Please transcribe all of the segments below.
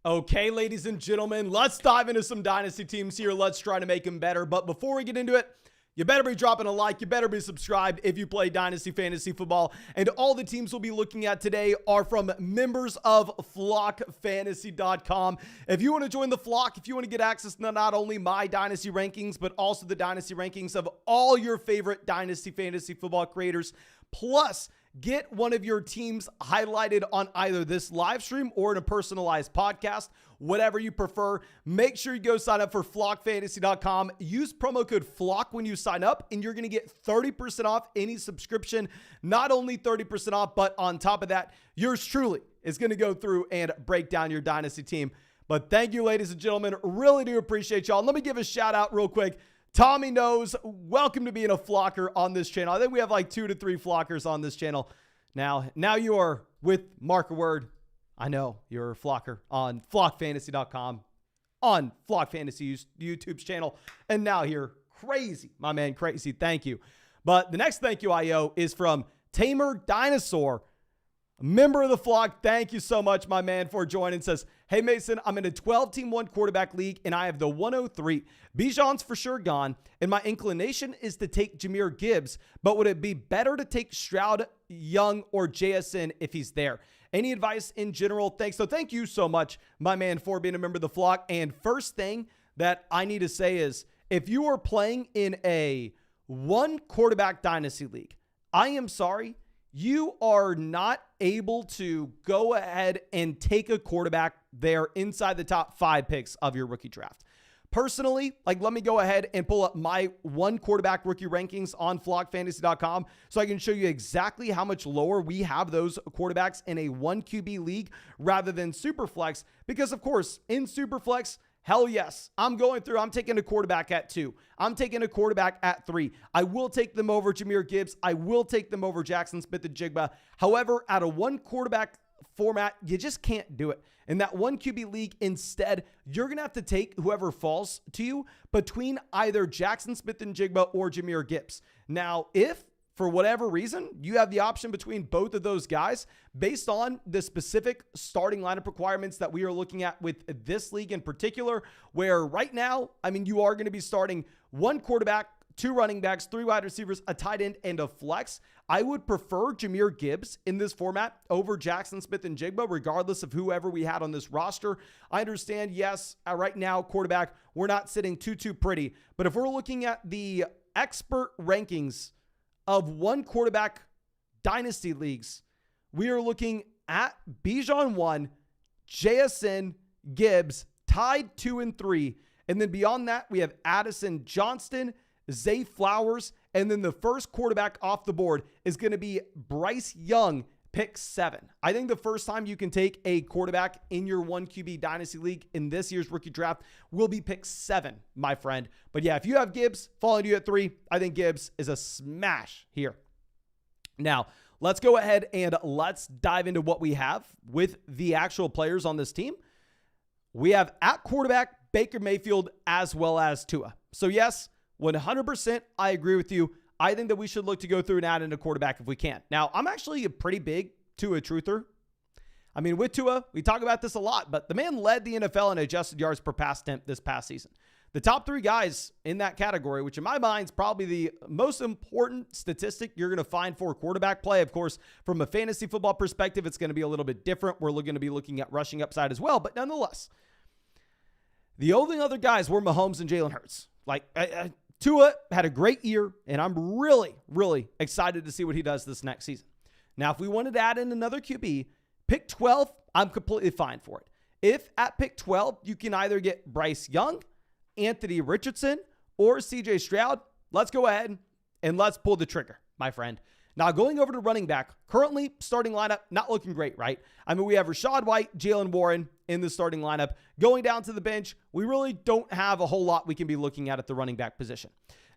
Okay, ladies and gentlemen, let's dive into some Dynasty teams here. Let's try to make them better. But before we get into it, you better be dropping a like. You better be subscribed if you play Dynasty Fantasy Football. And all the teams we'll be looking at today are from members of flockfantasy.com. If you want to join the flock, if you want to get access to not only my Dynasty rankings, but also the Dynasty rankings of all your favorite Dynasty Fantasy Football creators, plus get one of your teams highlighted on either this live stream or in a personalized podcast, whatever you prefer. Make sure you go sign up for flockfantasy.com. Use promo code FLOCK when you sign up, and you're going to get 30% off any subscription. Not only 30% off, but on top of that, yours truly is going to go through and break down your Dynasty team. But thank you, ladies and gentlemen. Really do appreciate y'all. Let me give a shout out real quick. Tommy Knows, welcome to being a flocker on this channel. I think we have like 2 to 3 flockers on this channel. Now you are with Mark a Word. I know you're a flocker on flockfantasy.com, on Flock Fantasy YouTube's channel, and now here, Crazy, my man, Crazy. Thank you. But the next thank you I owe is from Tamer Dinosaur, a member of the flock. Thank you so much, my man, for joining. Says, hey, Mason, I'm in a 12-team one quarterback league, and I have the 103. Bijan's for sure gone, and my inclination is to take Jahmyr Gibbs, but would it be better to take Stroud, Young, or JSN if he's there? Any advice in general? Thanks. So thank you so much, my man, for being a member of the flock. And first thing that I need to say is, if you are playing in a one quarterback dynasty league, I am sorry, you are not able to go ahead and take a quarterback there inside the top 5 picks of your rookie draft. Personally, let me go ahead and pull up my one quarterback rookie rankings on flockfantasy.com so I can show you exactly how much lower we have those quarterbacks in a 1 QB league rather than superflex. Because, of course, in superflex, hell yes, I'm taking a quarterback at 2. I'm taking a quarterback at 3. I will take them over Jahmyr Gibbs. I will take them over Jackson Smith-Njigba. However, at a one quarterback format, you just can't do it. In that 1 QB league, instead, you're going to have to take whoever falls to you between either Jackson Smith-Njigba or Jahmyr Gibbs. Now, if for whatever reason you have the option between both of those guys, based on the specific starting lineup requirements that we are looking at with this league in particular, where right now, you are going to be starting one quarterback, 2 running backs, 3 wide receivers, a tight end, and a flex. I would prefer Jahmyr Gibbs in this format over Jackson Smith-Njigba, regardless of whoever we had on this roster. I understand, yes, right now, quarterback, we're not sitting too pretty. But if we're looking at the expert rankings of one quarterback dynasty leagues, we are looking at Bijan 1, JSN, Gibbs, tied 2 and 3. And then beyond that, we have Addison Johnston, Zay Flowers, and then the first quarterback off the board is going to be Bryce Young, pick 7. I think the first time you can take a quarterback in your 1 QB dynasty league in this year's rookie draft will be pick 7, my friend. But yeah, if you have Gibbs following you at 3, I think Gibbs is a smash here. Now, let's go ahead and let's dive into what we have with the actual players on this team. We have at quarterback Baker Mayfield as well as Tua. So yes, 100%, I agree with you. I think that we should look to go through and add in a quarterback if we can. Now, I'm actually a pretty big Tua truther. With Tua, we talk about this a lot, but the man led the NFL in adjusted yards per pass attempt this past season. The top 3 guys in that category, which in my mind is probably the most important statistic you're going to find for quarterback play. Of course, from a fantasy football perspective, it's going to be a little bit different. We're going to be looking at rushing upside as well, but nonetheless, the only other guys were Mahomes and Jalen Hurts. Tua had a great year, and I'm really, really excited to see what he does this next season. Now, if we wanted to add in another QB, pick 12, I'm completely fine for it. If at pick 12, you can either get Bryce Young, Anthony Richardson, or CJ Stroud, let's go ahead and let's pull the trigger, my friend. Now, going over to running back, currently starting lineup, not looking great, right? We have Rachaad White, Jalen Warren in the starting lineup. Going down to the bench, we really don't have a whole lot we can be looking at the running back position.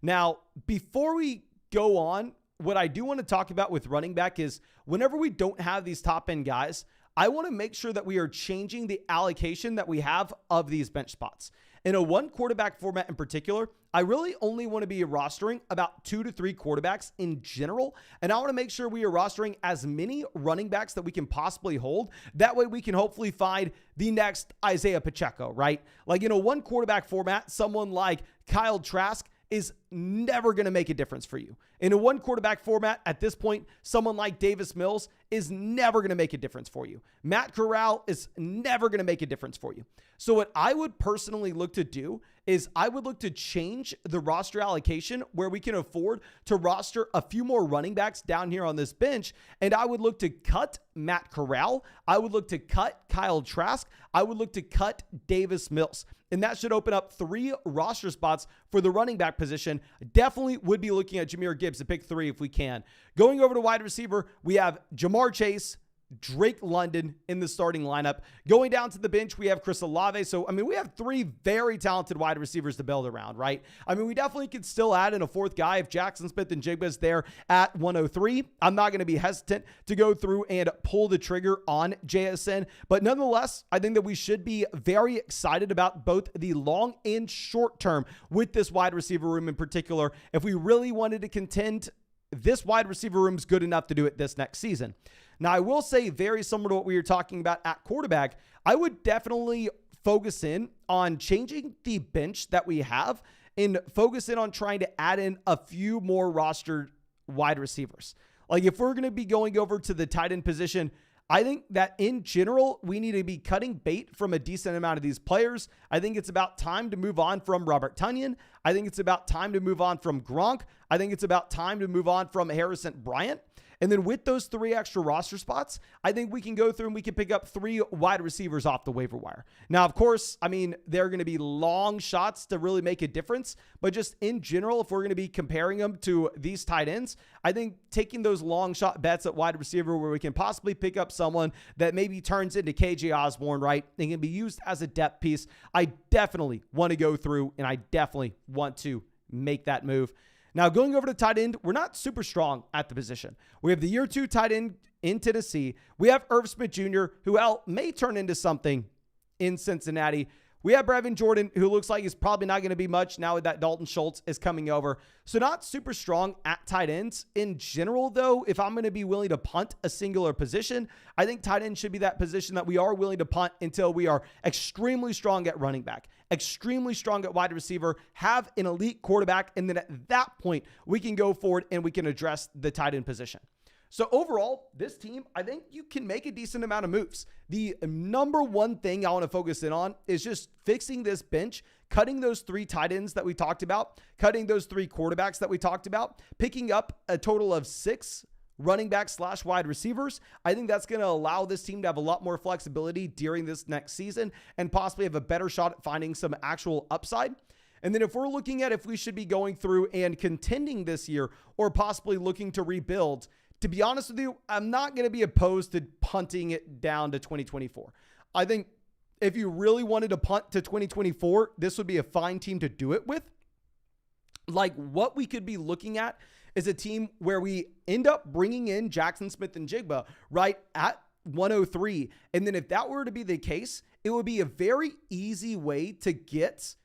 Now, before we go on, what I do want to talk about with running back is whenever we don't have these top end guys, I want to make sure that we are changing the allocation that we have of these bench spots. In a one quarterback format in particular, I really only want to be rostering about 2 to 3 quarterbacks in general. And I want to make sure we are rostering as many running backs that we can possibly hold. That way we can hopefully find the next Isaiah Pacheco, right? Like in a one quarterback format, someone like Kyle Trask is never going to make a difference for you. In a one quarterback format, at this point, someone like Davis Mills is never going to make a difference for you. Matt Corral is never going to make a difference for you. So what I would personally look to do is I would look to change the roster allocation where we can afford to roster a few more running backs down here on this bench. And I would look to cut Matt Corral. I would look to cut Kyle Trask. I would look to cut Davis Mills. And that should open up 3 roster spots for the running back position. Definitely would be looking at Jahmyr Gibbs to pick 3 if we can. Going over to wide receiver, we have Jamar Chase, Drake London in the starting lineup. Going down to the bench, we have Chris Olave. So, we have 3 very talented wide receivers to build around, right? We definitely could still add in a 4th guy if Jackson Smith-Njigba is there at 103. I'm not going to be hesitant to go through and pull the trigger on JSN. But nonetheless, I think that we should be very excited about both the long and short term with this wide receiver room in particular. If we really wanted to contend, this wide receiver room is good enough to do it this next season. Now, I will say very similar to what we were talking about at quarterback, I would definitely focus in on changing the bench that we have and focus in on trying to add in a few more rostered wide receivers. Like if we're going to be going over to the tight end position, I think that in general, we need to be cutting bait from a decent amount of these players. I think it's about time to move on from Robert Tonyan. I think it's about time to move on from Gronk. I think it's about time to move on from Harrison Bryant. And then with those 3 extra roster spots, I think we can go through and we can pick up 3 wide receivers off the waiver wire. Now, of course, they're going to be long shots to really make a difference. But just in general, if we're going to be comparing them to these tight ends, I think taking those long shot bets at wide receiver where we can possibly pick up someone that maybe turns into KJ Osborne, right, and can be used as a depth piece, I definitely want to go through and I definitely want to make that move. Now, going over to tight end, we're not super strong at the position. We have the year 2 tight end in Tennessee. We have Irv Smith Jr., who may turn into something in Cincinnati. We have Brevin Jordan, who looks like he's probably not going to be much now that Dalton Schultz is coming over. So not super strong at tight ends. In general, though, if I'm going to be willing to punt a singular position, I think tight end should be that position that we are willing to punt until we are extremely strong at running back, extremely strong at wide receiver, have an elite quarterback, and then at that point, we can go forward and we can address the tight end position. So overall, this team, I think you can make a decent amount of moves. The number one thing I want to focus in on is just fixing this bench, cutting those 3 tight ends that we talked about, cutting those 3 quarterbacks that we talked about, picking up a total of 6 running back / wide receivers. I think that's going to allow this team to have a lot more flexibility during this next season and possibly have a better shot at finding some actual upside. And then if we're looking at if we should be going through and contending this year or possibly looking to rebuild, to be honest with you, I'm not going to be opposed to punting it down to 2024. I think if you really wanted to punt to 2024, this would be a fine team to do it with. Like what we could be looking at is a team where we end up bringing in Jackson Smith-Njigba right at 103. And then if that were to be the case, it would be a very easy way to get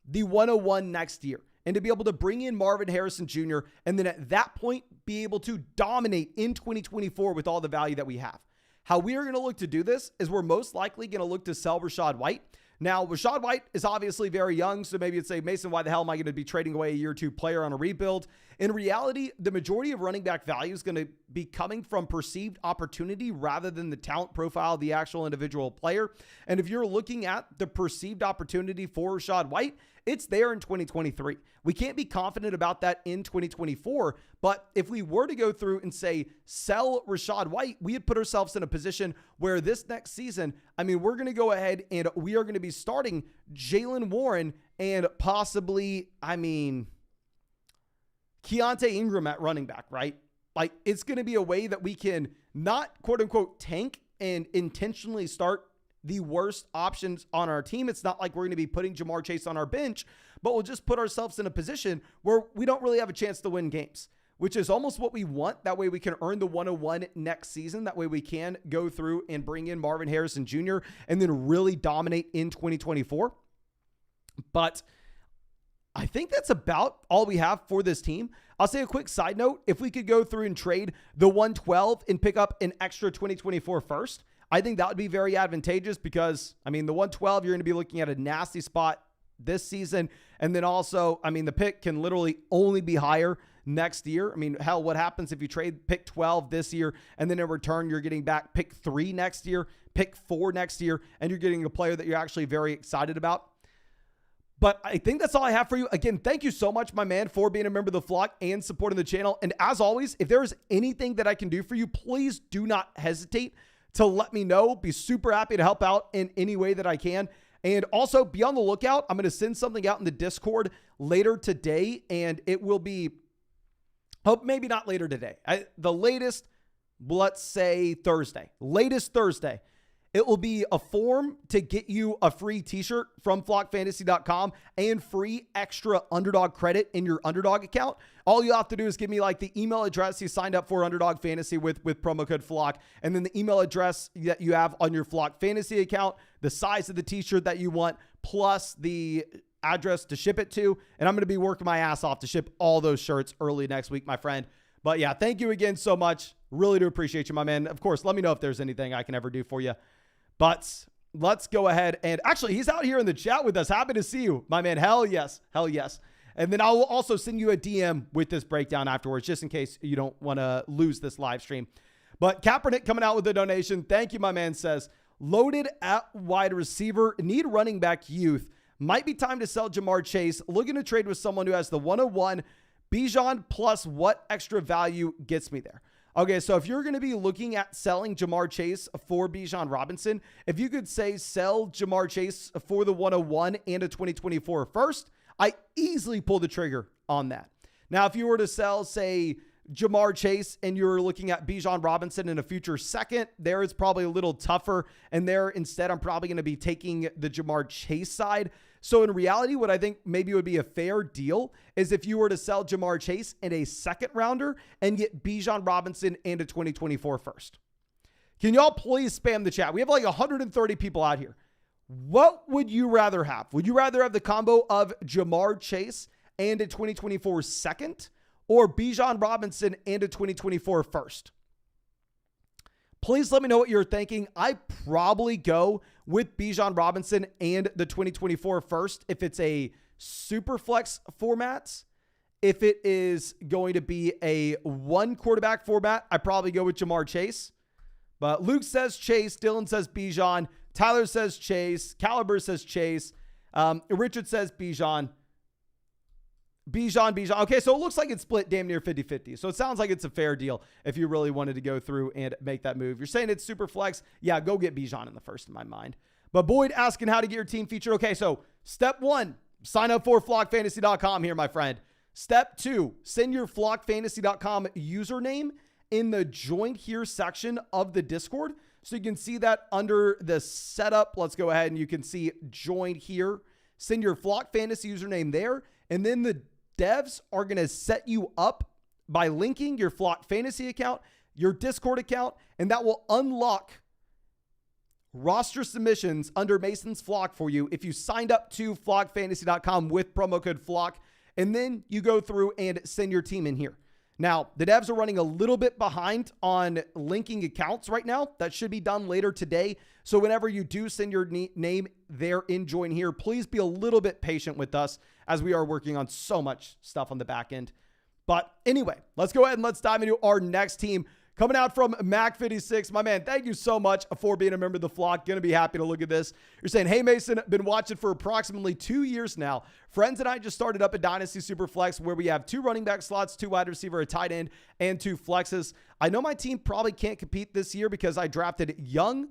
the 101 next year and to be able to bring in Marvin Harrison Jr. and then at that point be able to dominate in 2024 with all the value that we have. How we are going to look to do this is we're most likely going to look to sell Rachaad White. Now, Rachaad White is obviously very young, so maybe it's say, Mason, why the hell am I going to be trading away a year 2 player on a rebuild? In reality, the majority of running back value is going to be coming from perceived opportunity rather than the talent profile of the actual individual player. And if you're looking at the perceived opportunity for Rachaad White, it's there in 2023. We can't be confident about that in 2024, but if we were to go through and say, sell Rachaad White, we would put ourselves in a position where this next season, we're going to go ahead and we are going to be starting Jaylen Warren and possibly, Keontae Ingram at running back, right? Like it's going to be a way that we can not quote unquote tank and intentionally start the worst options on our team. It's not like we're going to be putting Jamar Chase on our bench, but we'll just put ourselves in a position where we don't really have a chance to win games, which is almost what we want. That way we can earn the 101 next season. That way we can go through and bring in Marvin Harrison Jr. and then really dominate in 2024. But I think that's about all we have for this team. I'll say a quick side note. If we could go through and trade the 112 and pick up an extra 2024 first, I think that would be very advantageous because, I mean, the 112, you're going to be looking at a nasty spot this season. And then also, I mean, the pick can literally only be higher next year. I mean, hell, what happens if you trade pick 12 this year and then in return, you're getting back pick 3 next year, pick 4 next year, and you're getting a player that you're actually very excited about. But I think that's all I have for you. Again, thank you so much, my man, for being a member of the flock and supporting the channel. And as always, if there's anything that I can do for you, please do not hesitate to let me know. Be super happy to help out in any way that I can. And also be on the lookout. I'm going to send something out in the Discord later today, and it will be, hope maybe not later today. The latest, let's say Thursday, latest Thursday. It will be a form to get you a free t-shirt from flockfantasy.com and free extra underdog credit in your underdog account. All you have to do is give me like the email address you signed up for Underdog Fantasy with promo code flock, and then the email address that you have on your Flock Fantasy account, the size of the t-shirt that you want, plus the address to ship it to. And I'm going to be working my ass off to ship all those shirts early next week, my friend. But yeah, thank you again so much. Really do appreciate you, my man. Of course, let me know if there's anything I can ever do for you. But let's go ahead and actually, he's out here in the chat with us. Happy to see you, my man. Hell yes. Hell yes. And then I will also send you a DM with this breakdown afterwards, just in case you don't want to lose this live stream. But Kaepernick coming out with a donation. Thank you, my man. Says, loaded at wide receiver, need running back youth. Might be time to sell Jamar Chase. Looking to trade with someone who has the 101. Bijan plus what extra value gets me there? Okay, so if you're going to be looking at selling Jamar Chase for Bijan Robinson, if you could say sell Jamar Chase for the 101 and a 2024 first, I easily pull the trigger on that. Now, if you were to sell, say, Jamar Chase and you're looking at Bijan Robinson in a future second, there is probably a little tougher. And there, instead, I'm probably going to be taking the Jamar Chase side. So in reality, what I think maybe would be a fair deal is if you were to sell Jamar Chase in a second rounder and get Bijan Robinson and a 2024 first. Can y'all please spam the chat? We have like 130 people out here. What would you rather have? Would you rather have the combo of Jamar Chase and a 2024 second, or Bijan Robinson and a 2024 first? Please let me know what you're thinking. I probably go with Bijan Robinson and the 2024 first if it's a superflex format. If it is going to be a one quarterback format, I probably go with Jamar Chase. But Luke says Chase, Dylan says Bijan, Tyler says Chase, Caliber says Chase, Richard says Bijan. Bijan. Okay, so it looks like it's split damn near 50-50. So it sounds like it's a fair deal if you really wanted to go through and make that move. You're saying it's super flex. Yeah, go get Bijan in the first in my mind. But Boyd asking how to get your team featured. Okay, so step 1, sign up for flockfantasy.com here, my friend. Step 2, send your flockfantasy.com username in the join here section of the Discord. So you can see that under the setup. Let's go ahead and you can see join here. Send your Flock Fantasy username there. And then the devs are going to set you up by linking your Flock Fantasy account, your Discord account, and that will unlock roster submissions under Mason's Flock for you if you signed up to flockfantasy.com with promo code FLOCK, and then you go through and send your team in here. Now, the devs are running a little bit behind on linking accounts right now. That should be done later today. So whenever you do send your name there in join here, please be a little bit patient with us as we are working on so much stuff on the back end. But anyway, let's go ahead and let's dive into our next team. Coming out from Mac56, my man, thank you so much for being a member of the flock. Going to be happy to look at this. You're saying, hey, Mason, been watching for approximately 2 years now. Friends and I just started up a Dynasty Superflex where we have 2 running back slots, 2 wide receiver, a tight end, and 2 flexes. I know my team probably can't compete this year because I drafted Young.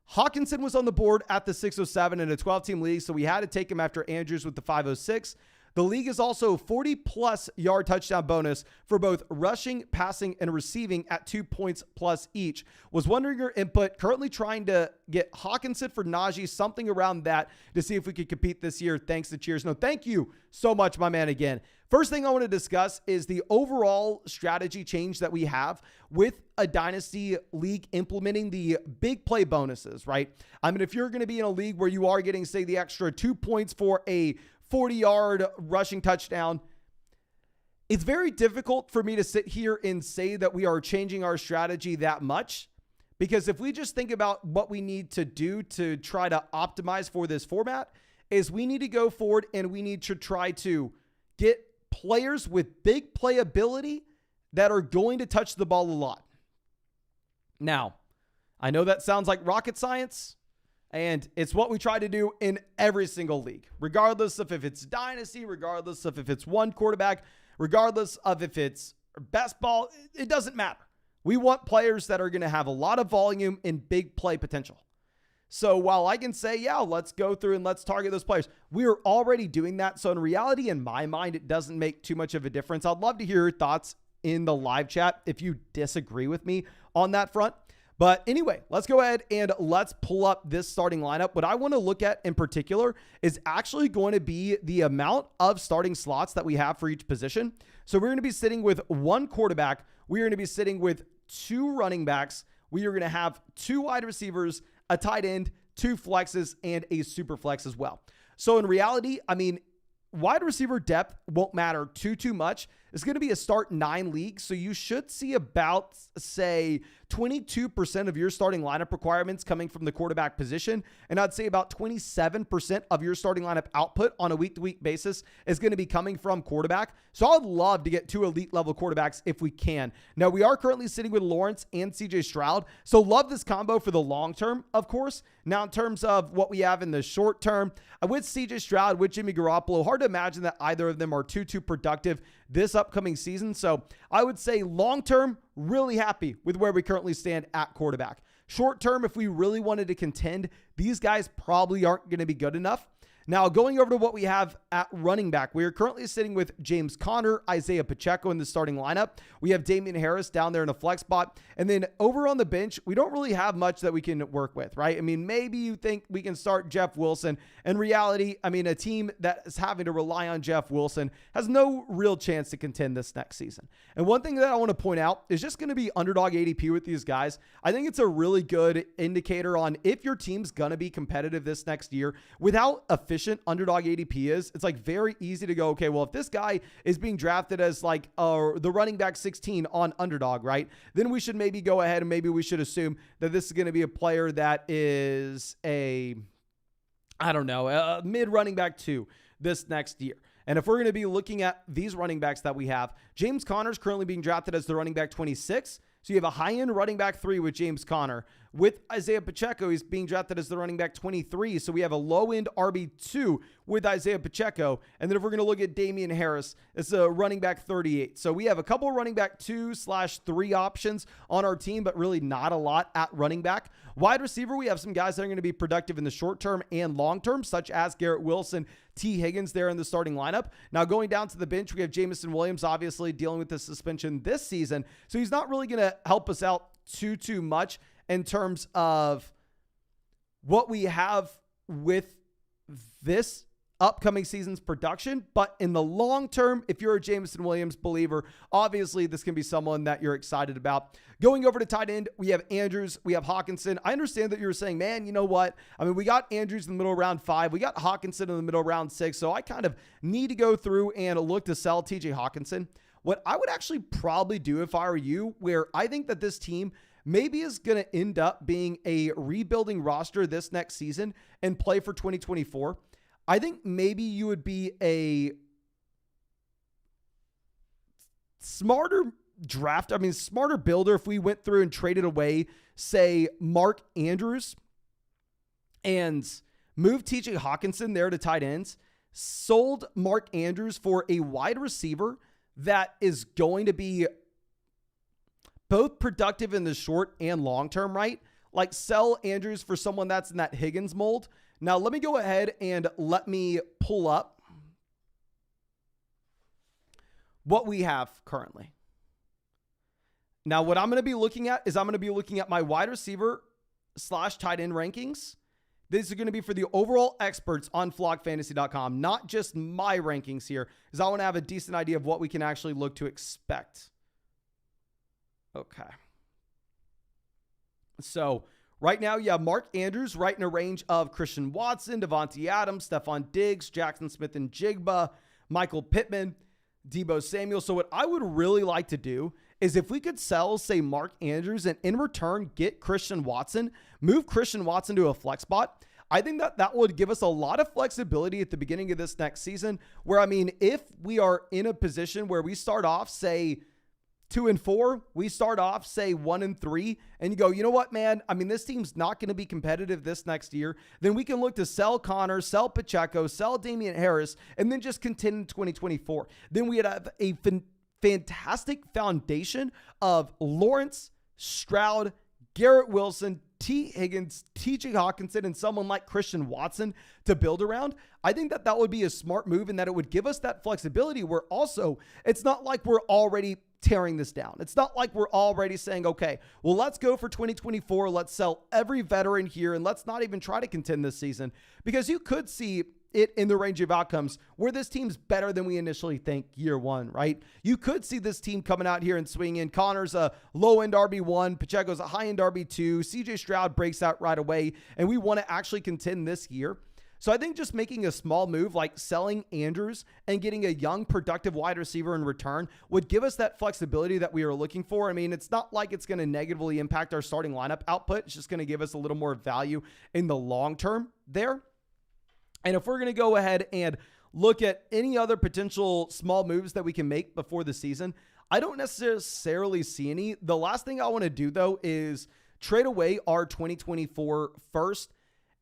Hawkinson was on the board at the 607 in a 12-team league, so we had to take him after Andrews with the 506. The league is also 40-plus yard touchdown bonus for both rushing, passing, and receiving at 2 points plus each. Was wondering your input. Currently trying to get Hawkinson for Najee, something around that to see if we could compete this year. Thanks to cheers. No, thank you so much, my man, again. First thing I want to discuss is the overall strategy change that we have with a Dynasty league implementing the big play bonuses, right? I mean, if you're going to be in a league where you are getting, say, the extra 2 points for a 40-yard rushing touchdown. It's very difficult for me to sit here and say that we are changing our strategy that much, because if we just think about what we need to do to try to optimize for this format, is we need to go forward and we need to try to get players with big playability that are going to touch the ball a lot. Now, I know that sounds like rocket science, and it's what we try to do in every single league, regardless of if it's Dynasty, regardless of if it's one quarterback, regardless of if it's best ball, it doesn't matter. We want players that are going to have a lot of volume and big play potential. So while I can say, yeah, let's go through and let's target those players, we are already doing that. So in reality, in my mind, it doesn't make too much of a difference. I'd love to hear your thoughts in the live chat if you disagree with me on that front. But anyway, let's go ahead and let's pull up this starting lineup. What I want to look at in particular is actually going to be the amount of starting slots that we have for each position. So we're going to be sitting with one quarterback. We're going to be sitting with two running backs. We are going to have two wide receivers, a tight end, two flexes, and a super flex as well. So in reality, I mean, wide receiver depth won't matter too much. It's going to be a start 9 league. So you should see about, say, 22% of your starting lineup requirements coming from the quarterback position. And I'd say about 27% of your starting lineup output on a week-to-week basis is going to be coming from quarterback. So I'd love to get 2 elite level quarterbacks if we can. Now, we are currently sitting with Lawrence and CJ Stroud. So love this combo for the long term, of course. Now, in terms of what we have in the short term, with CJ Stroud, with Jimmy Garoppolo, hard to imagine that either of them are too productive this upcoming season. So I would say long term, really happy with where we currently stand at quarterback. Short term, if we really wanted to contend, these guys probably aren't going to be good enough. Now, going over to what we have at running back, we are currently sitting with James Conner, Isaiah Pacheco in the starting lineup. We have Damian Harris down there in a flex spot. And then over on the bench, we don't really have much that we can work with, right? I mean, maybe you think we can start Jeff Wilson. In reality, I mean, a team that is having to rely on Jeff Wilson has no real chance to contend this next season. And one thing that I want to point out is just going to be underdog ADP with these guys. I think it's a really good indicator on if your team's going to be competitive this next year. With how efficient underdog ADP is, it's like very easy to go, okay, well, if this guy is being drafted as like the running back 16 on underdog, right? Then we should maybe go ahead and maybe we should assume that this is going to be a player that is a mid running back 2 this next year. And if we're going to be looking at these running backs that we have, James Conner is currently being drafted as the running back 26. So you have a high-end running back 3 with James Conner. With Isaiah Pacheco, he's being drafted as the running back 23. So we have a low-end RB2 with Isaiah Pacheco. And then if we're going to look at Damian Harris, it's a running back 38. So we have a couple running back 2/3 options on our team, but really not a lot at running back. Wide receiver, we have some guys that are going to be productive in the short term and long term, such as Garrett Wilson, T. Higgins there in the starting lineup. Now going down to the bench, we have Jameson Williams, obviously dealing with the suspension this season. So he's not really going to help us out too much in terms of what we have with this upcoming season's production. But in the long term, if you're a Jameson Williams believer, obviously this can be someone that you're excited about. Going over to tight end, we have Andrews, we have Hawkinson. I understand that you're saying, man, you know what? I mean, we got Andrews in the middle of round 5. We got Hawkinson in the middle of round 6. So I kind of need to go through and look to sell TJ Hawkinson. What I would actually probably do if I were you, where I think that this team maybe is going to end up being a rebuilding roster this next season and play for 2024. I think maybe you would be a smarter builder if we went through and traded away, say, Mark Andrews and moved TJ Hawkinson there to tight ends, sold Mark Andrews for a wide receiver that is going to be both productive in the short and long term, right? Like sell Andrews for someone that's in that Higgins mold. Now, let me go ahead and let me pull up what we have currently. Now, what I'm going to be looking at is I'm going to be looking at my wide receiver / tight end rankings. These are going to be for the overall experts on flockfantasy.com, not just my rankings here, because I want to have a decent idea of what we can actually look to expect. Okay. So Right now, you have Mark Andrews right in a range of Christian Watson, Devontae Adams, Stephon Diggs, Jackson Smith and Jigba, Michael Pittman, Deebo Samuel. So what I would really like to do is if we could sell, say, Mark Andrews and in return get Christian Watson, move Christian Watson to a flex spot, I think that would give us a lot of flexibility at the beginning of this next season where, I mean, if we are in a position where we start off, say, 2-4, we start off, say 1-3, and you go, you know what, man? I mean, this team's not going to be competitive this next year. Then we can look to sell Connor, sell Pacheco, sell Damian Harris, and then just continue in 2024. Then we would have a fantastic foundation of Lawrence, Stroud, Garrett Wilson, T. Higgins, TJ Hawkinson, and someone like Christian Watson to build around. I think that would be a smart move and that it would give us that flexibility where also it's not like we're already tearing this down. It's not like we're already saying, okay, well, let's go for 2024. Let's sell every veteran here and let's not even try to contend this season, because you could see it in the range of outcomes where this team's better than we initially think year one, right? You could see this team coming out here and swinging in. Connor's a low-end RB1, Pacheco's a high-end RB2, CJ Stroud breaks out right away, and we want to actually contend this year. So I think just making a small move like selling Andrews and getting a young, productive wide receiver in return would give us that flexibility that we are looking for. I mean, it's not like it's going to negatively impact our starting lineup output. It's just going to give us a little more value in the long term there. And if we're going to go ahead and look at any other potential small moves that we can make before the season, I don't necessarily see any. The last thing I want to do, though, is trade away our 2024 first.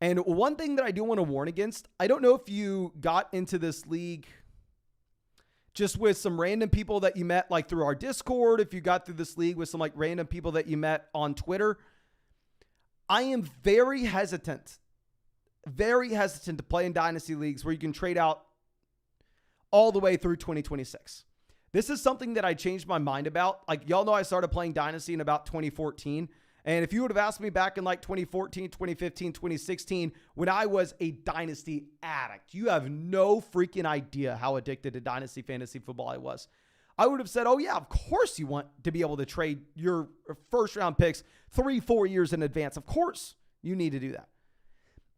And one thing that I do want to warn against, I don't know if you got into this league just with some random people that you met like through our Discord, if you got through this league with some like random people that you met on Twitter. I am very hesitant to play in dynasty leagues where you can trade out all the way through 2026. This is something that I changed my mind about. Like, y'all know I started playing dynasty in about 2014. And if you would have asked me back in like 2014, 2015, 2016, when I was a dynasty addict, you have no freaking idea how addicted to dynasty fantasy football I was. I would have said, oh yeah, of course you want to be able to trade your first round picks 3-4 years in advance. Of course you need to do that.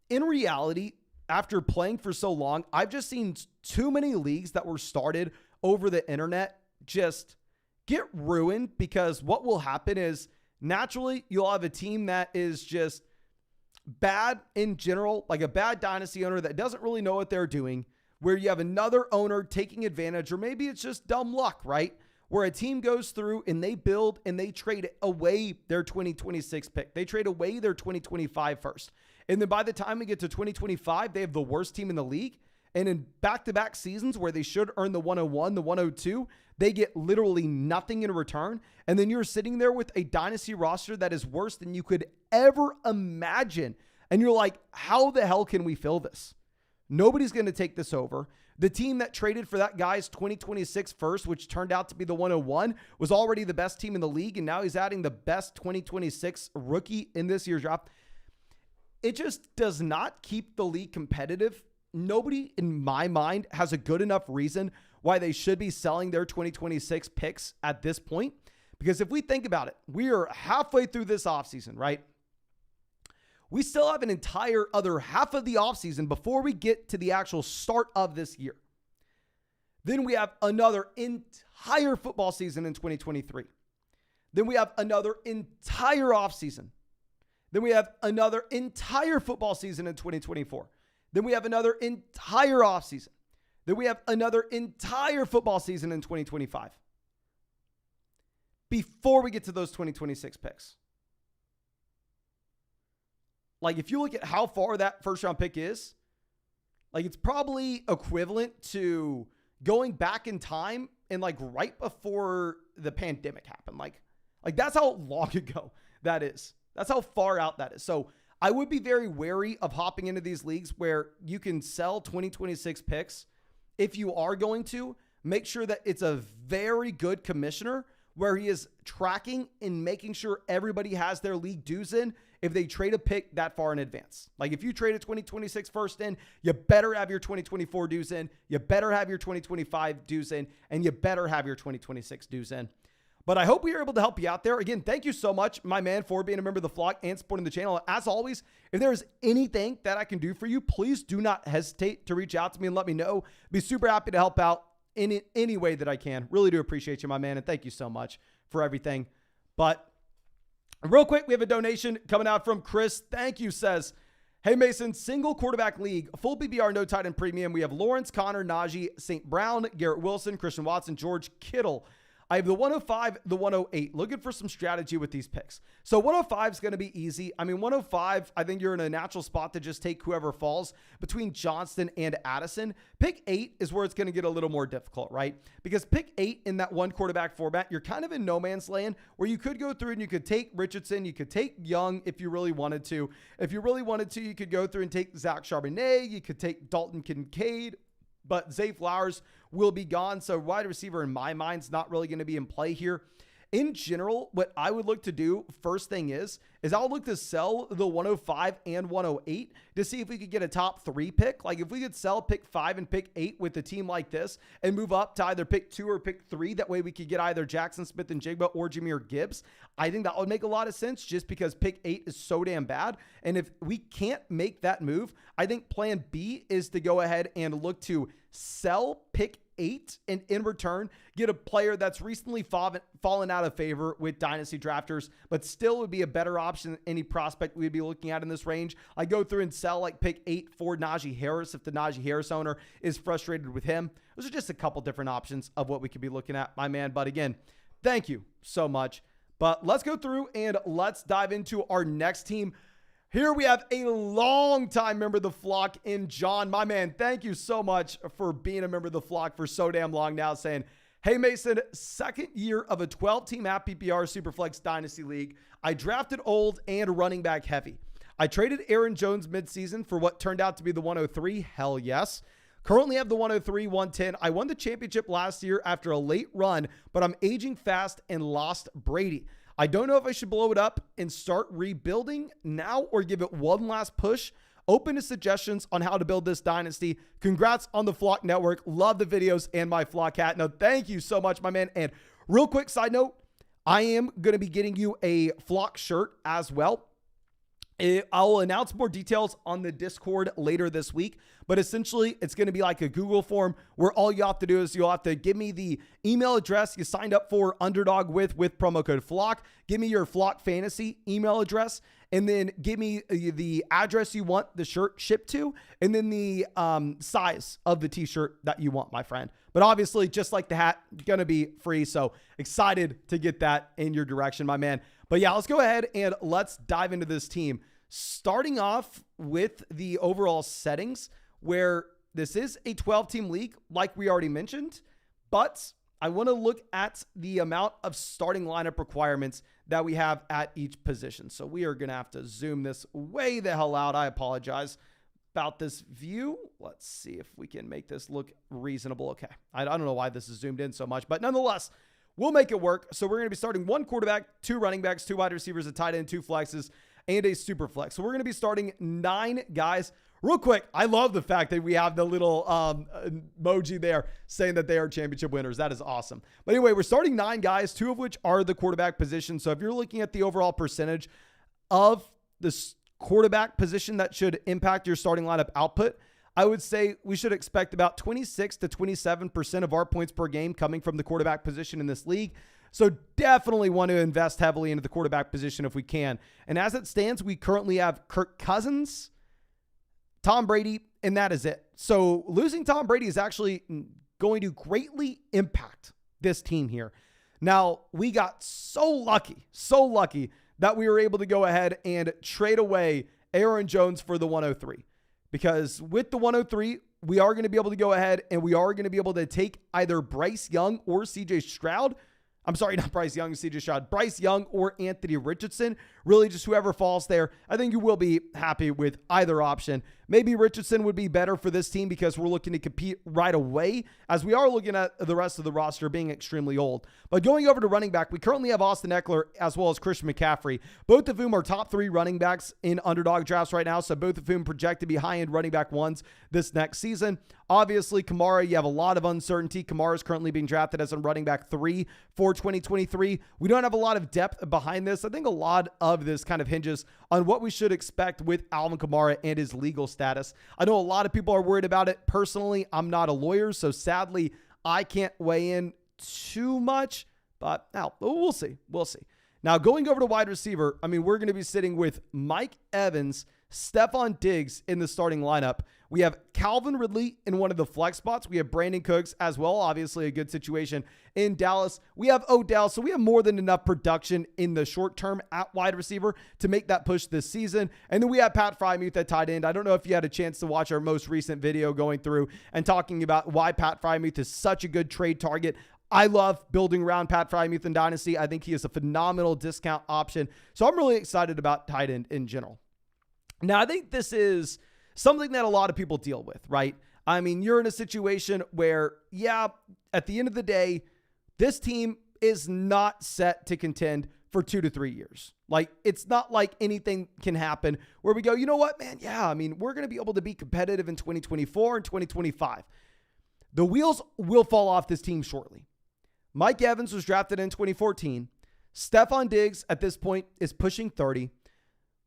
In reality, after playing for so long, I've just seen too many leagues that were started over the internet just get ruined, because what will happen is naturally you'll have a team that is just bad in general, like a bad dynasty owner that doesn't really know what they're doing, where you have another owner taking advantage, or maybe it's just dumb luck, right? Where a team goes through and they build and they trade away their 2026 pick. They trade away their 2025 first. And then by the time we get to 2025, they have the worst team in the league. And in back-to-back seasons where they should earn the 101, the 102, they get literally nothing in return. And then you're sitting there with a dynasty roster that is worse than you could ever imagine. And you're like, how the hell can we fill this? Nobody's going to take this over. The team that traded for that guy's 2026 first, which turned out to be the 101, was already the best team in the league. And now he's adding the best 2026 rookie in this year's draft. It just does not keep the league competitive. Nobody in my mind has a good enough reason why they should be selling their 2026 picks at this point. Because if we think about it, we are halfway through this offseason, right? We still have an entire other half of the offseason before we get to the actual start of this year. Then we have another entire football season in 2023. Then we have another entire offseason. Then we have another entire football season in 2024. Then we have another entire offseason. Then we have another entire football season in 2025. Before we get to those 2026 picks. Like, if you look at how far that first round pick is, like, it's probably equivalent to going back in time and like right before the pandemic happened. Like that's how long ago that is. That's how far out that is. So I would be very wary of hopping into these leagues where you can sell 2026 picks. If you are going to, make sure that it's a very good commissioner where he is tracking and making sure everybody has their league dues in if they trade a pick that far in advance. Like, if you trade a 2026 first in, you better have your 2024 dues in, you better have your 2025 dues in, and you better have your 2026 dues in. But I hope we were able to help you out there. Again, thank you so much, my man, for being a member of the flock and supporting the channel. As always, if there is anything that I can do for you, please do not hesitate to reach out to me and let me know. Be super happy to help out in any way that I can. Really do appreciate you, my man, and thank you so much for everything. But real quick, we have a donation coming out from Chris. Thank you, says, hey, Mason, single quarterback league, full PPR, no tight end premium. We have Lawrence, Connor, Najee, St. Brown, Garrett Wilson, Christian Watson, George Kittle. I have the 105, the 108. Looking for some strategy with these picks. So 105 is going to be easy. I mean, 105, I think you're in a natural spot to just take whoever falls between Johnston and Addison. Pick 8 is where it's going to get a little more difficult, right? Because pick 8 in that one quarterback format, you're kind of in no man's land where you could go through and you could take Richardson, you could take Young if you really wanted to. If you really wanted to, you could go through and take Zach Charbonnet, you could take Dalton Kincaid, but Zay Flowers will be gone. So wide receiver in my mind is not really going to be in play here. In general, what I would look to do first thing is I'll look to sell the 105 and 108 to see if we could get a top 3 pick. Like if we could sell pick 5 and pick 8 with a team like this and move up to either pick 2 or pick 3. That way we could get either Jackson Smith and Jigba or Jahmyr Gibbs. I think that would make a lot of sense just because pick 8 is so damn bad. And if we can't make that move, I think plan B is to go ahead and look to sell pick 8 and in return get a player that's recently fallen out of favor with dynasty drafters, but still would be a better option than any prospect we'd be looking at in this range. I go through and sell like pick 8 for Najee Harris if the Najee Harris owner is frustrated with him. Those are just a couple different options of what we could be looking at, my man. But again, thank you so much. But let's go through and let's dive into our next team. Here we have a long-time member of the flock in John. My man, thank you so much for being a member of the flock for so damn long now, saying, hey, Mason, second year of a 12-team half PPR Superflex Dynasty League. I drafted old and running back heavy. I traded Aaron Jones midseason for what turned out to be the 103. Hell yes. Currently have the 103, 110. I won the championship last year after a late run, but I'm aging fast and lost Brady. I don't know if I should blow it up and start rebuilding now or give it one last push. Open to suggestions on how to build this dynasty. Congrats on the Flock Network. Love the videos and my Flock hat. No, thank you so much, my man. And real quick side note, I am going to be getting you a Flock shirt as well. I'll announce more details on the Discord later this week, but essentially it's going to be like a Google form where all you have to do is you'll have to give me the email address you signed up for Underdog with promo code FLOCK. Give me your Flock Fantasy email address, and then give me the address you want the shirt shipped to, and then the size of the t-shirt that you want, my friend. But obviously, just like the hat, going to be free. So excited to get that in your direction, my man. But yeah, let's go ahead and let's dive into this team. Starting off with the overall settings, where this is a 12-team league, like we already mentioned, but I want to look at the amount of starting lineup requirements that we have at each position. So we are going to have to zoom this way the hell out. I apologize about this view. Let's see if we can make this look reasonable. Okay. I don't know why this is zoomed in so much, but nonetheless, we'll make it work. So we're going to be starting 1 quarterback, 2 running backs, 2 wide receivers, a tight end, 2 flexes, and a super flex. So we're going to be starting 9 guys. Real quick, I love the fact that we have the little emoji there saying that they are championship winners. That is awesome. But anyway, we're starting 9 guys, 2 of which are the quarterback position. So if you're looking at the overall percentage of this quarterback position that should impact your starting lineup output, I would say we should expect about 26 to 27% of our points per game coming from the quarterback position in this league. So definitely want to invest heavily into the quarterback position if we can. And as it stands, we currently have Kirk Cousins, Tom Brady, and that is it. So losing Tom Brady is actually going to greatly impact this team here. Now, we got so lucky that we were able to go ahead and trade away Aaron Jones for the 103. Because with the 103, we are going to be able to go ahead and we are going to be able to take either Bryce Young or CJ Stroud. I'm sorry, not Bryce Young and CJ Stroud. Bryce Young or Anthony Richardson. Really just whoever falls there. I think you will be happy with either option. Maybe Richardson would be better for this team because we're looking to compete right away, as we are looking at the rest of the roster being extremely old. But going over to running back, we currently have Austin Eckler as well as Christian McCaffrey, both of whom are top 3 running backs in underdog drafts right now. So both of whom project to be high-end running back ones this next season. Obviously, Kamara, you have a lot of uncertainty. Kamara is currently being drafted as a running back 3 for 2023. We don't have a lot of depth behind this. I think a lot of this kind of hinges on what we should expect with Alvin Kamara and his legal status. I know a lot of people are worried about it. Personally, I'm not a lawyer, so sadly, I can't weigh in too much, but now we'll see. We'll see. Now, going over to wide receiver, I mean, we're going to be sitting with Mike Evans, Stephon Diggs in the starting lineup. We have Calvin Ridley in one of the flex spots. We have Brandon Cooks as well. Obviously, a good situation in Dallas. We have Odell. So we have more than enough production in the short term at wide receiver to make that push this season. And then we have Pat Freiermuth at tight end. I don't know if you had a chance to watch our most recent video going through and talking about why Pat Freiermuth is such a good trade target. I love building around Pat Freiermuth in Dynasty. I think he is a phenomenal discount option. So I'm really excited about tight end in general. Now, I think this is something that a lot of people deal with, right? I mean, you're in a situation where, yeah, at the end of the day, this team is not set to contend for 2 to 3 years. Like, it's not like anything can happen where we go, you know what, man? Yeah, I mean, we're going to be able to be competitive in 2024 and 2025. The wheels will fall off this team shortly. Mike Evans was drafted in 2014. Stephon Diggs at this point is pushing 30.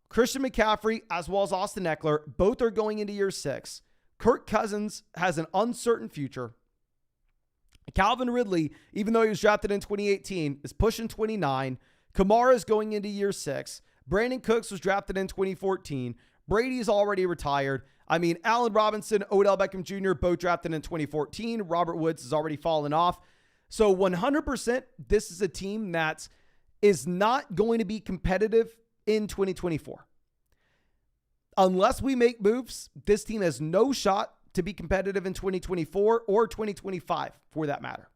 Christian McCaffrey, as well as Austin Eckler, both are going into year 6. Kirk Cousins has an uncertain future. Calvin Ridley, even though he was drafted in 2018, is pushing 29. Kamara is going into year 6. Brandon Cooks was drafted in 2014. Brady's already retired. I mean, Allen Robinson, Odell Beckham Jr., both drafted in 2014. Robert Woods has already fallen off. So 100%, this is a team that is not going to be competitive in 2024. Unless we make moves, this team has no shot to be competitive in 2024 or 2025 for that matter.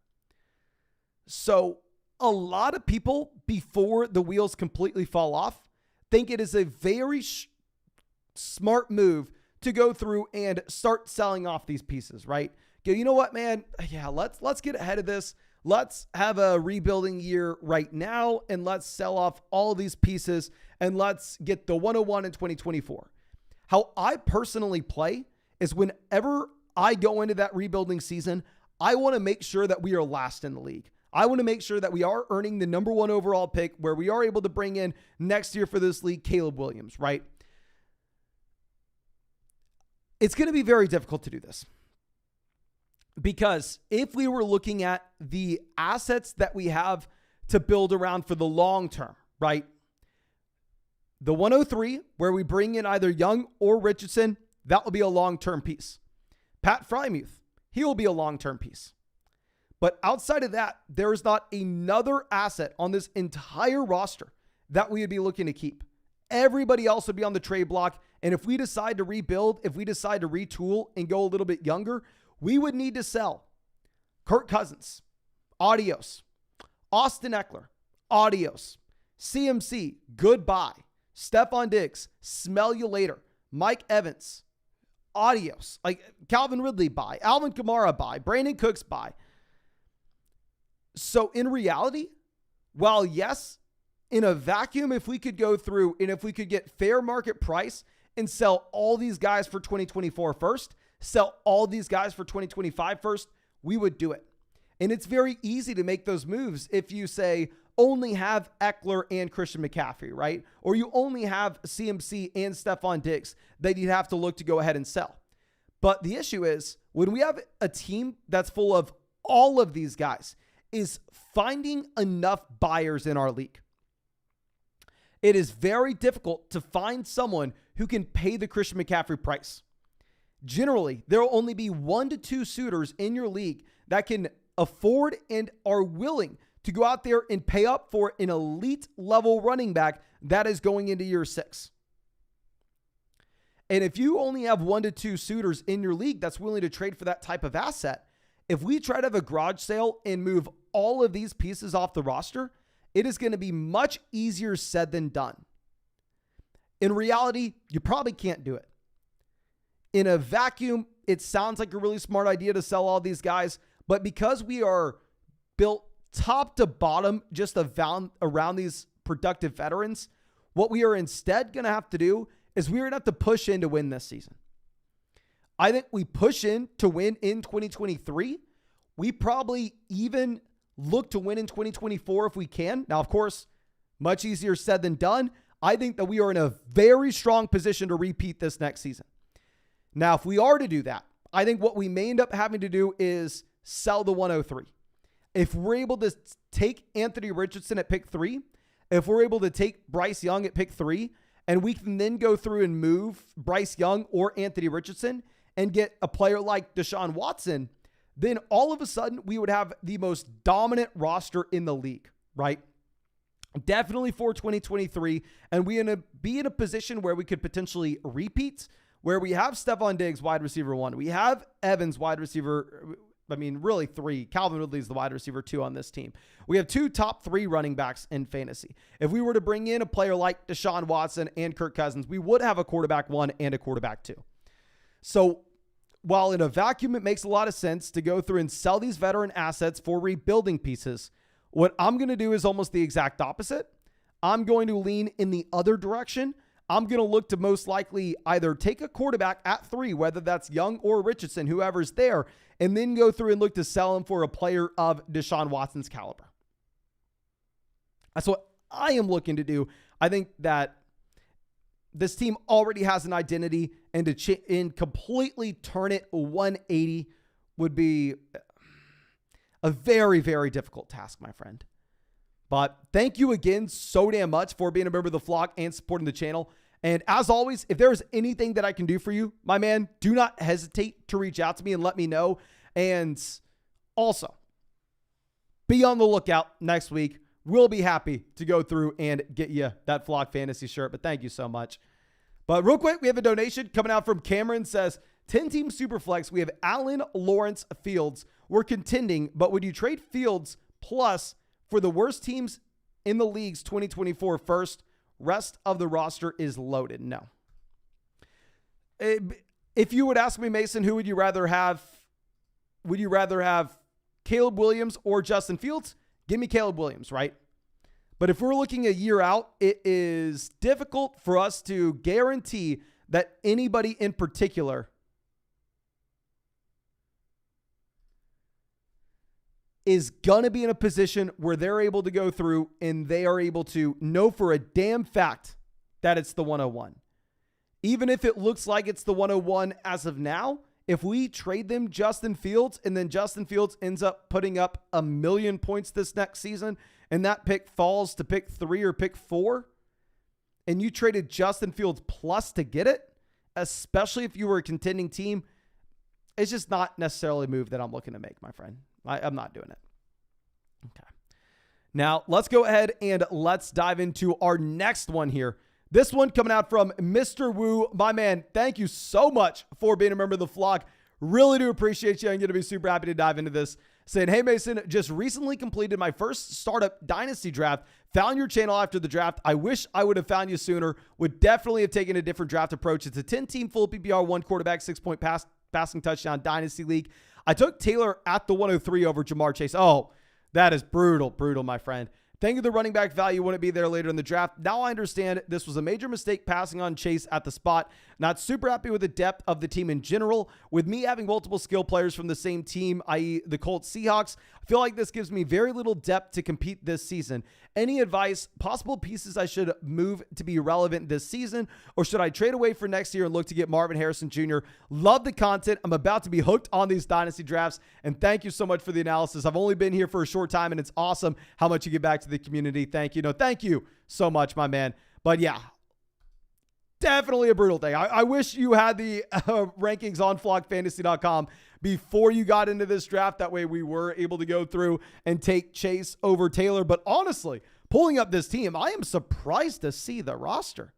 So a lot of people, before the wheels completely fall off, think it is a very smart move to go through and start selling off these pieces, right? Go, you know what, man? Yeah, let's get ahead of this. Let's have a rebuilding year right now, and let's sell off all of these pieces, and let's get the 101 in 2024. How I personally play is whenever I go into that rebuilding season, I want to make sure that we are last in the league. I want to make sure that we are earning the number 1 overall pick, where we are able to bring in next year for this league, Caleb Williams, right? It's going to be very difficult to do this. Because if we were looking at the assets that we have to build around for the long term, right? The 103, where we bring in either Young or Richardson, that will be a long-term piece. Pat Freiermuth, he will be a long-term piece. But outside of that, there is not another asset on this entire roster that we would be looking to keep. Everybody else would be on the trade block. And if we decide to rebuild, if we decide to retool and go a little bit younger, we would need to sell Kirk Cousins, adios. Austin Eckler, adios. CMC, goodbye. Stephon Diggs, smell you later. Mike Evans, adios. Like Calvin Ridley, bye. Alvin Kamara, bye. Brandon Cooks, bye. So in reality, while yes, in a vacuum, if we could go through and if we could get fair market price and sell all these guys for 2024 first, sell all these guys for 2025 first, we would do it. And it's very easy to make those moves if you say only have Eckler and Christian McCaffrey, right? Or you only have CMC and Stephon Diggs that you'd have to look to go ahead and sell. But the issue is when we have a team that's full of all of these guys, is finding enough buyers in our league. It is very difficult to find someone who can pay the Christian McCaffrey price. Generally, there will only be 1 to 2 suitors in your league that can afford and are willing to go out there and pay up for an elite level running back that is going into year 6. And if you only have 1 to 2 suitors in your league that's willing to trade for that type of asset, if we try to have a garage sale and move all of these pieces off the roster, it is going to be much easier said than done. In reality, you probably can't do it. In a vacuum, it sounds like a really smart idea to sell all these guys, but because we are built top to bottom just around these productive veterans, what we are instead going to have to do is we're going to have to push in to win this season. I think we push in to win in 2023. We probably even look to win in 2024 if we can. Now, of course, much easier said than done. I think that we are in a very strong position to repeat this next season. Now, if we are to do that, I think what we may end up having to do is sell the 103. If we're able to take Anthony Richardson at pick 3, if we're able to take Bryce Young at pick 3, and we can then go through and move Bryce Young or Anthony Richardson and get a player like Deshaun Watson, then all of a sudden we would have the most dominant roster in the league, right? Definitely for 2023. And we're going to be in a position where we could potentially repeat, where we have Stephon Diggs, wide receiver 1. We have Evans, wide receiver, really 3. Calvin Ridley is the wide receiver 2 on this team. We have 2 top 3 running backs in fantasy. If we were to bring in a player like Deshaun Watson and Kirk Cousins, we would have a quarterback 1 and a quarterback 2. So while in a vacuum, it makes a lot of sense to go through and sell these veteran assets for rebuilding pieces, what I'm going to do is almost the exact opposite. I'm going to lean in the other direction. I'm going to look to most likely either take a quarterback at 3, whether that's Young or Richardson, whoever's there, and then go through and look to sell him for a player of Deshaun Watson's caliber. That's what I am looking to do. I think that this team already has an identity, and to completely turn it 180 would be a very, very difficult task, my friend. But thank you again so damn much for being a member of the flock and supporting the channel. And as always, if there is anything that I can do for you, my man, do not hesitate to reach out to me and let me know. And also, be on the lookout next week. We'll be happy to go through and get you that flock fantasy shirt. But thank you so much. But real quick, we have a donation coming out from Cameron. Says, 10-team superflex. We have Allen, Lawrence, Fields. We're contending, but would you trade Fields plus for the worst teams in the league's 2024 first? Rest of the roster is loaded. No. If you would ask me, Mason, who would you rather have? Would you rather have Caleb Williams or Justin Fields? Give me Caleb Williams, right? But if we're looking a year out, it is difficult for us to guarantee that anybody in particular is going to be in a position where they're able to go through and they are able to know for a damn fact that it's the 101. Even if it looks like it's the 101 as of now, if we trade them Justin Fields and then Justin Fields ends up putting up 1,000,000 points this next season and that pick falls to pick 3 or pick 4 and you traded Justin Fields plus to get it, especially if you were a contending team, it's just not necessarily a move that I'm looking to make, my friend. I'm not doing it. Okay. Now, let's go ahead and let's dive into our next one here. This one coming out from Mr. Wu. My man, thank you so much for being a member of the flock. Really do appreciate you. I'm going to be super happy to dive into this. Saying, hey, Mason, just recently completed my first startup Dynasty draft. Found your channel after the draft. I wish I would have found you sooner. Would definitely have taken a different draft approach. It's a 10-team full PPR, 1 quarterback, 6-point passing touchdown Dynasty League. I took Taylor at the 103 over Jamar Chase. Oh, that is brutal, my friend. Thinking the running back value wouldn't be there later in the draft. Now I understand this was a major mistake passing on Chase at the spot. Not super happy with the depth of the team in general. With me having multiple skill players from the same team, i.e. the Colts Seahawks, I feel like this gives me very little depth to compete this season. Any advice, possible pieces I should move to be relevant this season, or should I trade away for next year and look to get Marvin Harrison Jr.? Love the content. I'm about to be hooked on these Dynasty drafts, and thank you so much for the analysis. I've only been here for a short time, and it's awesome how much you give back to the community. Thank you. No, thank you so much, my man. But yeah, definitely a brutal thing. I wish you had the rankings on flockfantasy.com before you got into this draft. That way we were able to go through and take Chase over Taylor. But honestly, pulling up this team, I am surprised to see the roster.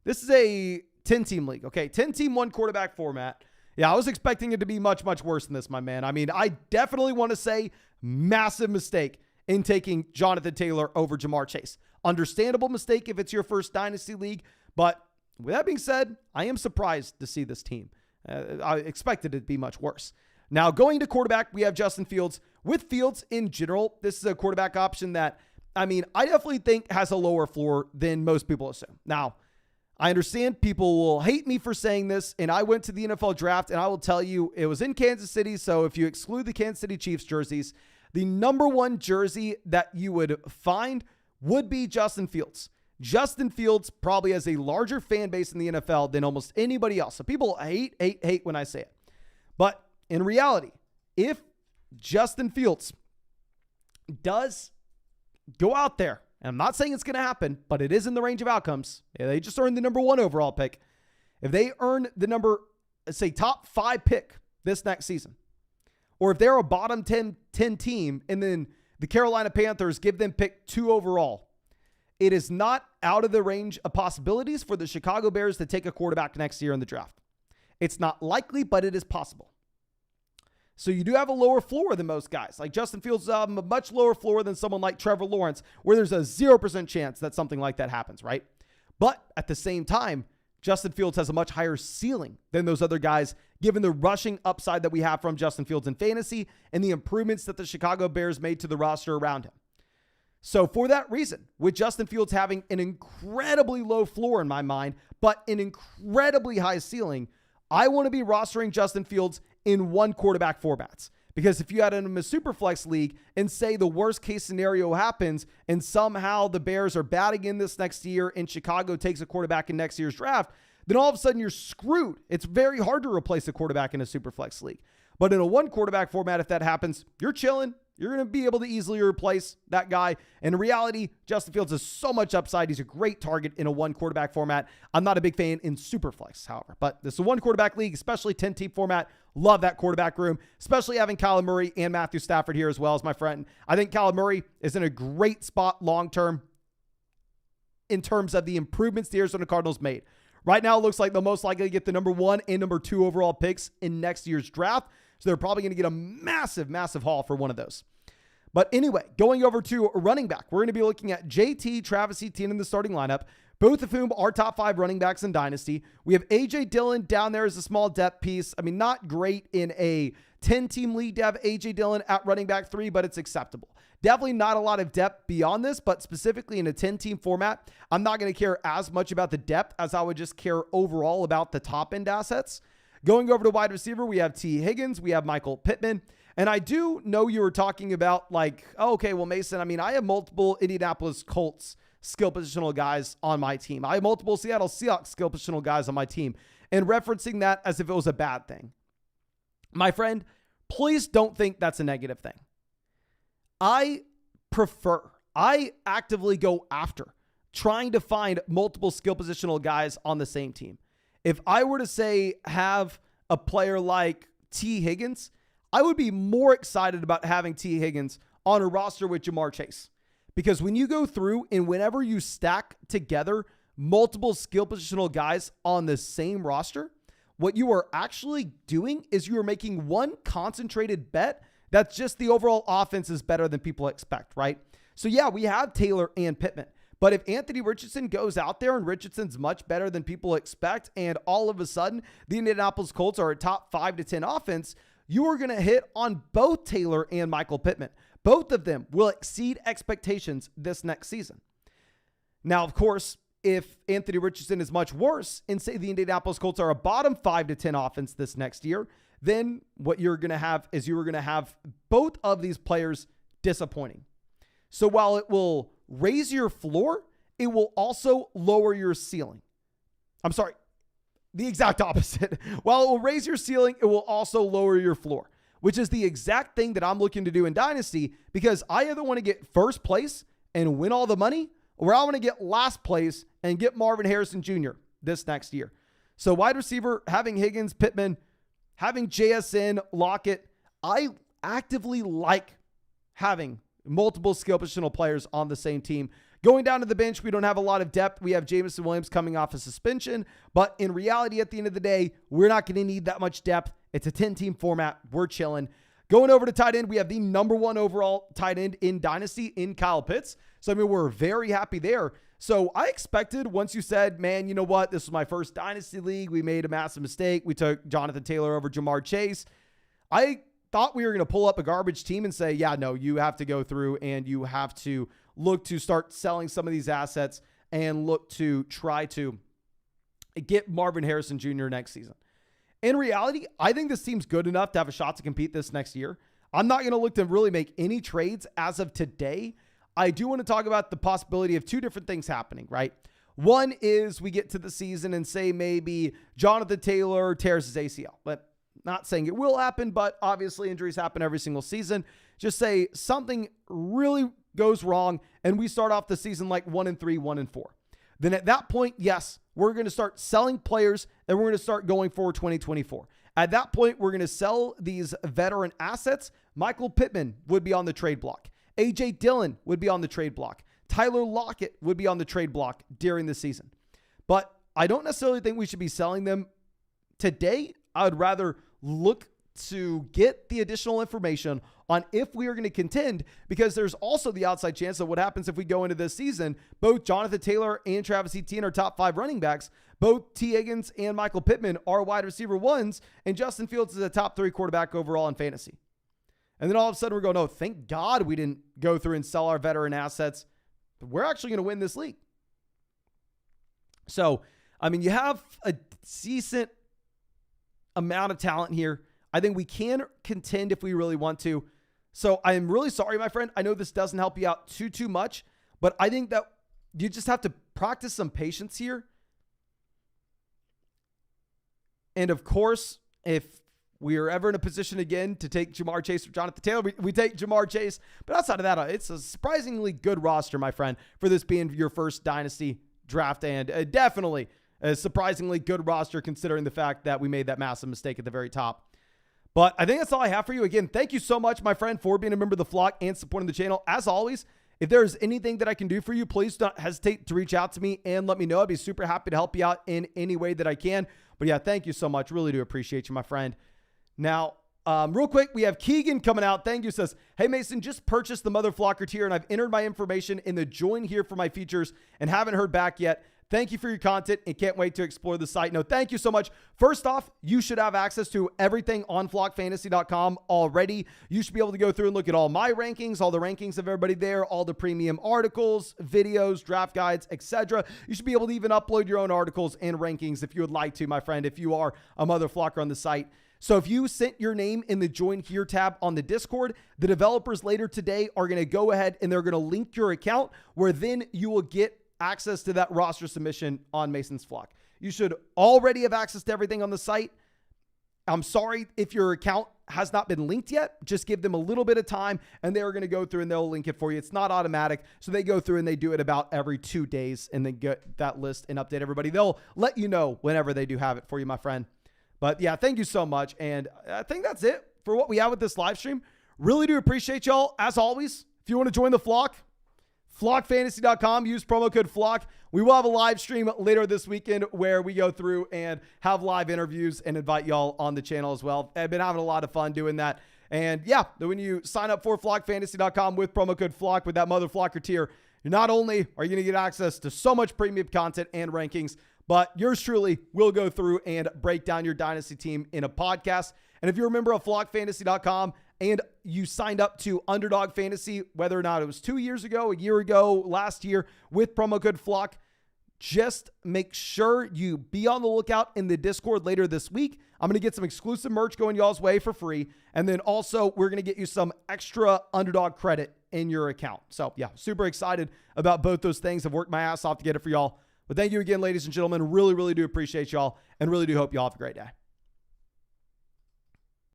This is a 10-team league. Okay, 10-team, 1 quarterback format. Yeah, I was expecting it to be much, much worse than this, my man. I mean, I definitely want to say massive mistake in taking Jonathan Taylor over Jamar Chase. Understandable mistake if it's your first Dynasty league. But with that being said, I am surprised to see this team. I expected it to be much worse. Now, going to quarterback, we have Justin Fields. With Fields in general, this is a quarterback option that, I mean, I definitely think has a lower floor than most people assume. Now, I understand people will hate me for saying this, and I went to the NFL draft, and I will tell you it was in Kansas City, so if you exclude the Kansas City Chiefs jerseys, the number one jersey that you would find would be Justin Fields. Justin Fields probably has a larger fan base in the NFL than almost anybody else. So people hate when I say it. But in reality, if Justin Fields does go out there, and I'm not saying it's going to happen, but it is in the range of outcomes. They just earned the number one overall pick. If they earn the number, say, top 5 pick this next season, or if they're a bottom 10 team and then the Carolina Panthers give them pick 2 overall, it is not out of the range of possibilities for the Chicago Bears to take a quarterback next year in the draft. It's not likely, but it is possible. So you do have a lower floor than most guys. Like Justin Fields, a much lower floor than someone like Trevor Lawrence, where there's a 0% chance that something like that happens, right? But at the same time, Justin Fields has a much higher ceiling than those other guys, given the rushing upside that we have from Justin Fields in fantasy and the improvements that the Chicago Bears made to the roster around him. So for that reason, with Justin Fields having an incredibly low floor in my mind, but an incredibly high ceiling, I want to be rostering Justin Fields in one quarterback formats. Because if you had him in a superflex league and say the worst case scenario happens and somehow the Bears are batting in this next year and Chicago takes a quarterback in next year's draft, then all of a sudden you're screwed. It's very hard to replace a quarterback in a superflex league. But in a one quarterback format, if that happens, you're chilling. You're going to be able to easily replace that guy. And in reality, Justin Fields has so much upside. He's a great target in a one quarterback format. I'm not a big fan in Superflex, however. But this is a one quarterback league, especially 10-team format. Love that quarterback room, especially having Kyler Murray and Matthew Stafford here as well as my friend. I think Kyler Murray is in a great spot long-term in terms of the improvements the Arizona Cardinals made. Right now, it looks like they'll most likely get the number 1 and number 2 overall picks in next year's draft. So they're probably going to get a massive, massive haul for one of those. But anyway, going over to running back, we're going to be looking at JT, Travis Etienne in the starting lineup, both of whom are top 5 running backs in Dynasty. We have A.J. Dillon down there as a small depth piece. I mean, not great in a 10-team league to have A.J. Dillon at running back 3, but it's acceptable. Definitely not a lot of depth beyond this, but specifically in a 10-team format, I'm not going to care as much about the depth as I would just care overall about the top-end assets. Going over to wide receiver, we have T. Higgins, we have Michael Pittman. And I do know you were talking about like, oh, okay, well, Mason, I mean, I have multiple Indianapolis Colts skill positional guys on my team. I have multiple Seattle Seahawks skill positional guys on my team, and referencing that as if it was a bad thing. My friend, please don't think that's a negative thing. I actively go after trying to find multiple skill positional guys on the same team. If I were to say have a player like T. Higgins, I would be more excited about having T. Higgins on a roster with Jamar Chase. Because when you go through and whenever you stack together multiple skill positional guys on the same roster, what you are actually doing is you are making one concentrated bet that's just the overall offense is better than people expect, right? So yeah, we have Taylor and Pittman. But if Anthony Richardson goes out there and Richardson's much better than people expect, and all of a sudden the Indianapolis Colts are a top 5 to 10 offense, you are going to hit on both Taylor and Michael Pittman. Both of them will exceed expectations this next season. Now, of course, if Anthony Richardson is much worse and say the Indianapolis Colts are a bottom 5 to 10 offense this next year, then what you're going to have is you are going to have both of these players disappointing. So while it will raise your floor, it will also lower your ceiling. I'm sorry, the exact opposite. While it will raise your ceiling, it will also lower your floor, which is the exact thing that I'm looking to do in Dynasty, because I either want to get first place and win all the money, or I want to get last place and get Marvin Harrison Jr. this next year. So wide receiver, having Higgins, Pittman, having JSN, Lockett, I actively like having multiple skill positional players on the same team. Going down to the bench, we don't have a lot of depth. We have Jameson Williams coming off a suspension, but in reality, at the end of the day, we're not going to need that much depth. It's a 10-team format. We're chilling. Going over to tight end, we have the number 1 overall tight end in Dynasty in Kyle Pitts. So, I mean, we're very happy there. So I expected once you said, man, you know what? This was my first Dynasty league. We made a massive mistake. We took Jonathan Taylor over Jamar Chase. I thought we were going to pull up a garbage team and say, yeah, no, you have to go through and you have to look to start selling some of these assets and look to try to get Marvin Harrison Jr. next season. In reality, I think this team's good enough to have a shot to compete this next year. I'm not going to look to really make any trades as of today. I do want to talk about the possibility of two different things happening, right? One is we get to the season and say maybe Jonathan Taylor tears his ACL. But not saying it will happen, but obviously injuries happen every single season. Just say something really goes wrong and we start off the season like 1-3, 1-4. Then at that point, yes, we're going to start selling players and we're going to start going for 2024. At that point, we're going to sell these veteran assets. Michael Pittman would be on the trade block. A.J. Dillon would be on the trade block. Tyler Lockett would be on the trade block during the season. But I don't necessarily think we should be selling them today. I would rather look to get the additional information on if we are going to contend, because there's also the outside chance of what happens if we go into this season. Both Jonathan Taylor and Travis Etienne are top 5 running backs. Both T. Higgins and Michael Pittman are wide receiver 1s, and Justin Fields is a top 3 quarterback overall in fantasy. And then all of a sudden we're going, oh, thank God we didn't go through and sell our veteran assets. But we're actually going to win this league. So, I mean, you have a decent amount of talent here. I think we can contend if we really want to. So I am really sorry, my friend. I know this doesn't help you out too much, but I think that you just have to practice some patience here. And of course, if we are ever in a position again to take Jamar Chase or Jonathan Taylor, we take Jamar Chase. But outside of that, it's a surprisingly good roster, my friend, for this being your first Dynasty draft. And definitely a surprisingly good roster considering the fact that we made that massive mistake at the very top. But I think that's all I have for you. Again, thank you so much, my friend, for being a member of the flock and supporting the channel. As always, if there's anything that I can do for you, please don't hesitate to reach out to me and let me know. I'd be super happy to help you out in any way that I can. But yeah, thank you so much. Really do appreciate you, my friend. Now, real quick, we have Keegan coming out. Thank you. Says, hey, Mason, just purchased the Mother Flocker tier and I've entered my information in the join here for my features and haven't heard back yet. Thank you for your content and can't wait to explore the site. No, thank you so much. First off, you should have access to everything on flockfantasy.com already. You should be able to go through and look at all my rankings, all the rankings of everybody there, all the premium articles, videos, draft guides, etc. You should be able to even upload your own articles and rankings if you would like to, my friend, if you are a Mother Flocker on the site. So if you sent your name in the join here tab on the Discord, the developers later today are going to go ahead and they're going to link your account where then you will get access to that roster submission on Mason's Flock. You should already have access to everything on the site. I'm sorry if your account has not been linked yet. Just give them a little bit of time and they're going to go through and they'll link it for you. It's not automatic. So they go through and they do it about every 2 days and then get that list and update everybody. They'll let you know whenever they do have it for you, my friend. But yeah, thank you so much. And I think that's it for what we have with this live stream. Really do appreciate y'all. As always, if you want to join the flock, flockfantasy.com, use promo code FLOCK. We will have a live stream later this weekend where we go through and have live interviews and invite y'all on the channel as well. I've been having a lot of fun doing that. And yeah, when you sign up for flockfantasy.com with promo code FLOCK with that Mother Flocker tier, you not only are you going to get access to so much premium content and rankings, but yours truly will go through and break down your Dynasty team in a podcast. And if you're a member of flockfantasy.com and you signed up to Underdog Fantasy, whether or not it was 2 years ago, a year ago, last year, with promo code FLOCK, just make sure you be on the lookout in the Discord later this week. I'm going to get some exclusive merch going y'all's way for free. And then also we're going to get you some extra Underdog credit in your account. So yeah, super excited about both those things. I've worked my ass off to get it for y'all. But thank you again, ladies and gentlemen. Really, really do appreciate y'all and really do hope y'all have a great day.